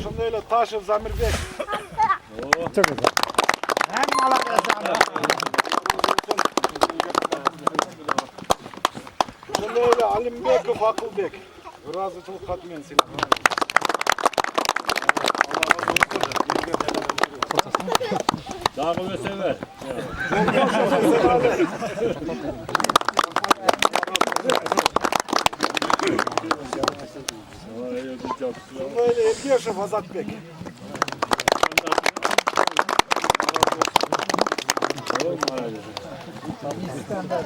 Ошондой эле Ташев Замирбек. Çok güzel. Hem Malaga Ошондой эле Алимбеков Акылбек. Ыраазычылык каты менен сыйлап. Dağ ve sever. Ошондой эле Эргешев Азатбек.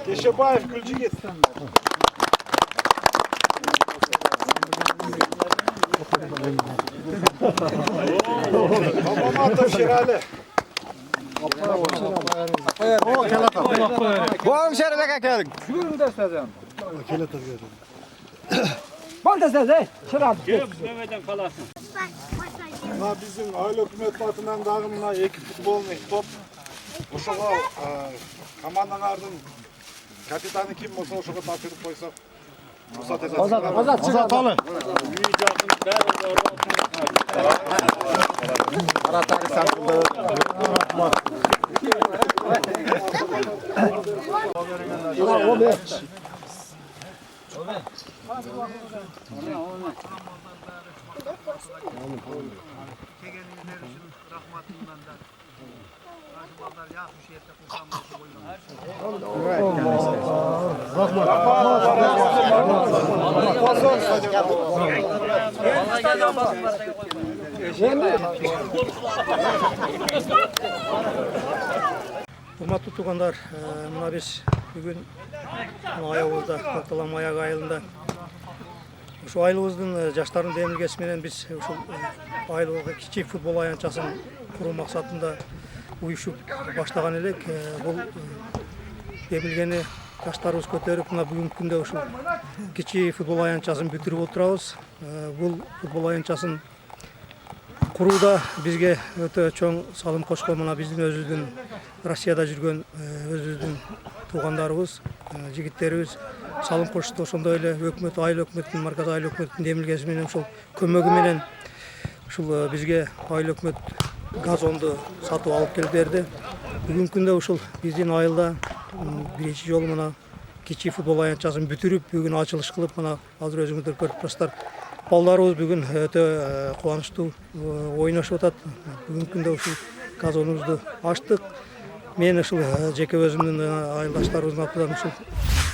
Кешебаев Гүлжигит. Маматов Шерали. Boğum şerbeke geldik. Şunu da isteyeceğim. Ben de size şırap. Mehmet'ten kalasın. Мына биздин айыл өкмөт атынан дагы мына эки футболный топ. Ошого командаңардын капитаны ким болсо ошого тапшырып койсок. Azat Алы. Büyük yakın der. Aratari sankıldı. O be. Урматтуу туугандар, мына биз бүгүн аябызда, Көкталам аяк айылында ушул айылыбыздын жаштардын демилгеси менен биз ушул айылыбызга кичи футбол аянтчасын куруу максатында уюшуп баштаган элек. Бул демилгени жаштарыбыз көтөрүп, мына бүгүнкү күндө ушул кичи футбол аянтчасын бүтүрүп отурабыз. Бул футбол аянтчасын курууда бизге өтө чоң салым кошкон мына биздин өзүбүздүн Россияда жүргөн өзүбүздүн туугандарыбыз, жигиттерибиз салым кошту. Ошондой эле өкмөт, айыл өкмөтүнүн, марказ айыл өкмөтүнүн демилгеси менен, ушул көмөгү менен ушул бизге айыл өкмөт газонду сатып алып келип берди. Бүгүнкү күндө ушул биздин айылда биринчи жолу мына кичи футбол аянтчасын бүтүрүп, бүгүн ачылыш кылып, мына азыр өзүңүздөр көрүп турасыздар. Балдарыбыз бүгүн өтө кубанычтуу ойношуп атат. Бүгүнкү күндө ушул газонубузду ачтык. Мен ушул жеке өзүмдүн айылдаштарыбыздын атынан ушул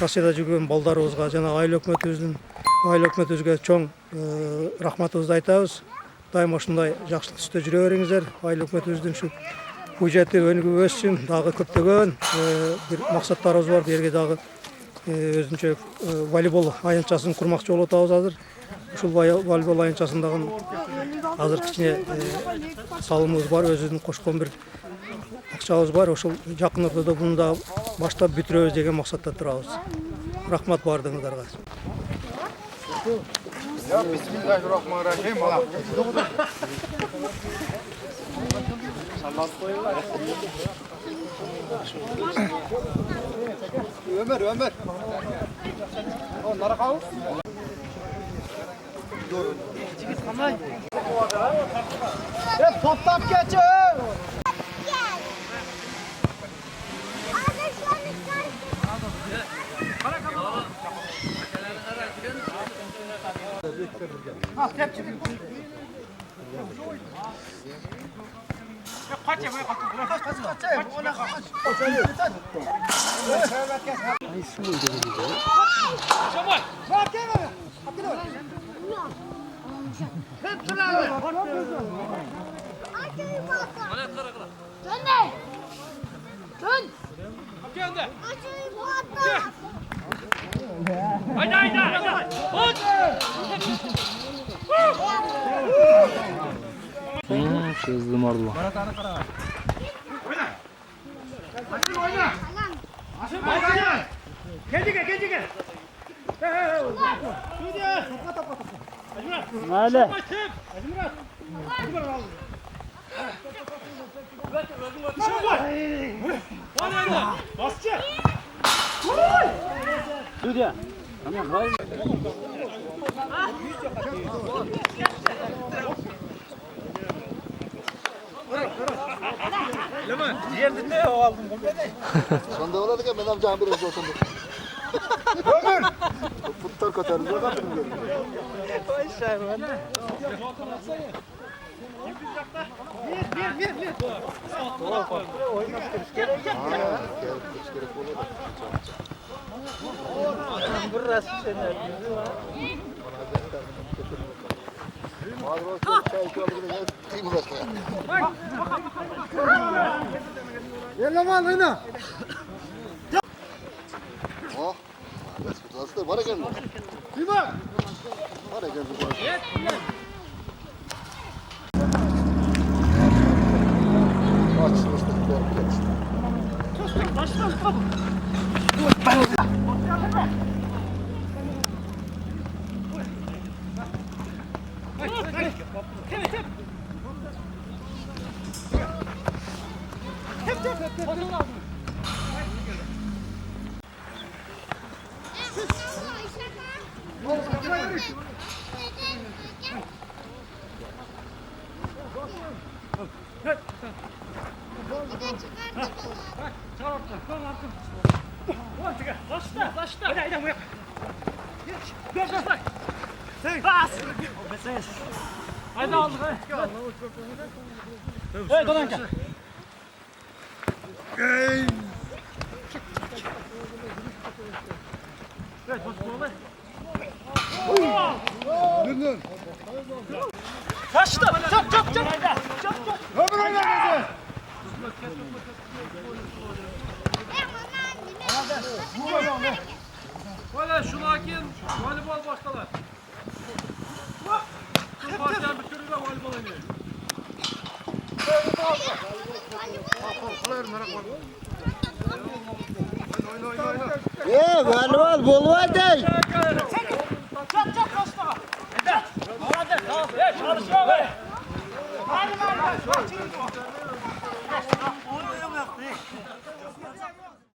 Россияда жүргөн балдарыбызга жана айыл өкмөтүбүзгө чоң рахматыбызды айтабыз. Дайыма ушундай жакшылык үстүндө жүрө бериңиздер. Айыл өкмөтүбүздүн ушул бюджети өнүгүп өссүн. Дагы көптөгөн бир максаттарыбыз бар. Берге дагы өзүнчө волейбол аянтчасын курмакчы болуп атабыз азыр. Ушул волейбол аянтчасындагы азыр кичине салымыбыз бар, өзүбүздүн кошкон бир акчабыз бар. Ошол жакын ортодо буну да баштап бүтүрөбүз деген максатта турабыз. Рахмат баардыгыңыздарга. Bismillahirrahmanirrahim. Ömer. Onlara kal. Dur. Toptap geçin. Sözlüm ardılar. Hadi. geldi de o aldım. Sonda olarak ya ben amcam biraz oturdu. Ömür. Futbol katarız o da bilmiyorum. Vay şervan. Burası senin. Mağdur çay içiyorlar ne tim ulaşma. Gel lan oyna. Oh. Nasıl da var ya geldi. Dima. Var ya geldi. Haydi aldık. Hey dolan gel. Kaçtı. Çap çap çap. Ömür oyna dedi. Böyle şu lakin voleybol baştalar. Şu parçanın bir türlü de voleybol oynuyor. Voleybol bolva dey. Çap çap kaçtı. Hadi. Hadi. Çalışıyor be. Hadi hadi.